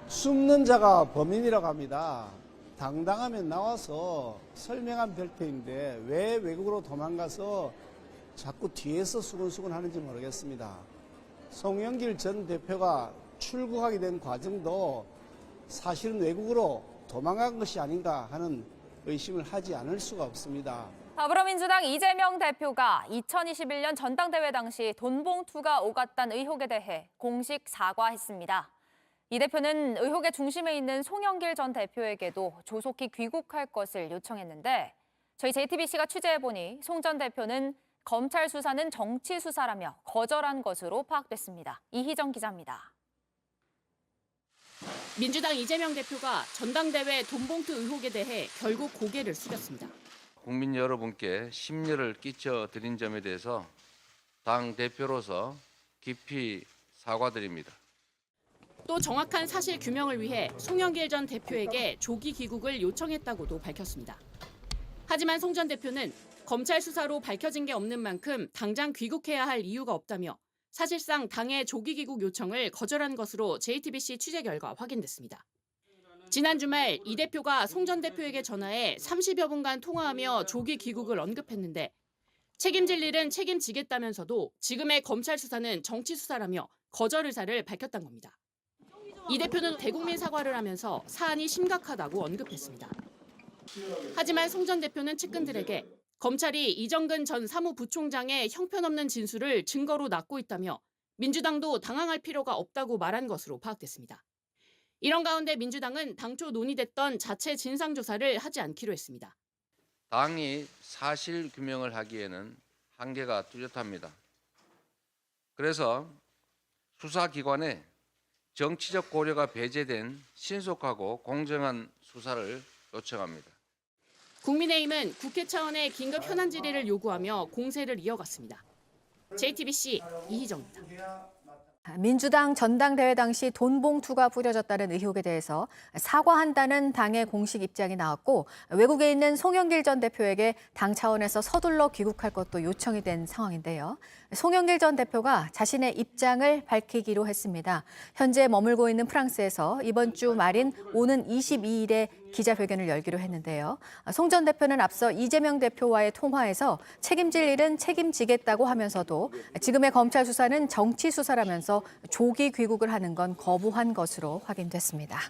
숨는 자가 범인이라고 합니다. 당당하면 나와서 설명한 별표인데 왜 외국으로 도망가서 자꾸 뒤에서 수근수근 하는지 모르겠습니다. 송영길 전 대표가 출국하게 된 과정도 사실은 외국으로 도망간 것이 아닌가 하는 의심을 하지 않을 수가 없습니다. 더불어민주당 이재명 대표가 2021년 전당대회 당시 돈봉투가 오갔다는 의혹에 대해 공식 사과했습니다. 이 대표는 의혹의 중심에 있는 송영길 전 대표에게도 조속히 귀국할 것을 요청했는데 저희 JTBC가 취재해보니 송 전 대표는 검찰 수사는 정치 수사라며 거절한 것으로 파악됐습니다. 이희정 기자입니다. 민주당 이재명 대표가 전당대회 돈봉투 의혹에 대해 결국 고개를 숙였습니다. 국민 여러분께 심려를 끼쳐드린 점에 대해서 당 대표로서 깊이 사과드립니다. 또 정확한 사실 규명을 위해 송영길 전 대표에게 조기 귀국을 요청했다고도 밝혔습니다. 하지만 송 전 대표는 검찰 수사로 밝혀진 게 없는 만큼 당장 귀국해야 할 이유가 없다며 사실상 당의 조기 귀국 요청을 거절한 것으로 JTBC 취재 결과 확인됐습니다. 지난 주말 이 대표가 송 전 대표에게 전화해 30여 분간 통화하며 조기 귀국을 언급했는데 책임질 일은 책임지겠다면서도 지금의 검찰 수사는 정치 수사라며 거절 의사를 밝혔단 겁니다. 이 대표는 대국민 사과를 하면서 사안이 심각하다고 언급했습니다. 하지만 송 전 대표는 측근들에게 검찰이 이정근 전 사무부총장의 형편없는 진술을 증거로 놨고 있다며 민주당도 당황할 필요가 없다고 말한 것으로 파악됐습니다. 이런 가운데 민주당은 당초 논의됐던 자체 진상조사를 하지 않기로 했습니다. 당이 사실 규명을 하기에는 한계가 뚜렷합니다. 그래서 수사기관에 정치적 고려가 배제된 신속하고 공정한 수사를 요청합니다. 국민의힘은 국회 차원의 긴급 현안 질의를 요구하며 공세를 이어갔습니다. JTBC 이희정입니다. 민주당 전당대회 당시 돈봉투가 뿌려졌다는 의혹에 대해서 사과한다는 당의 공식 입장이 나왔고 외국에 있는 송영길 전 대표에게 당 차원에서 서둘러 귀국할 것도 요청이 된 상황인데요. 송영길 전 대표가 자신의 입장을 밝히기로 했습니다. 현재 머물고 있는 프랑스에서 이번 주 말인 오는 22일에 기자회견을 열기로 했는데요. 송 전 대표는 앞서 이재명 대표와의 통화에서 책임질 일은 책임지겠다고 하면서도 지금의 검찰 수사는 정치 수사라면서 조기 귀국을 하는 건 거부한 것으로 확인됐습니다.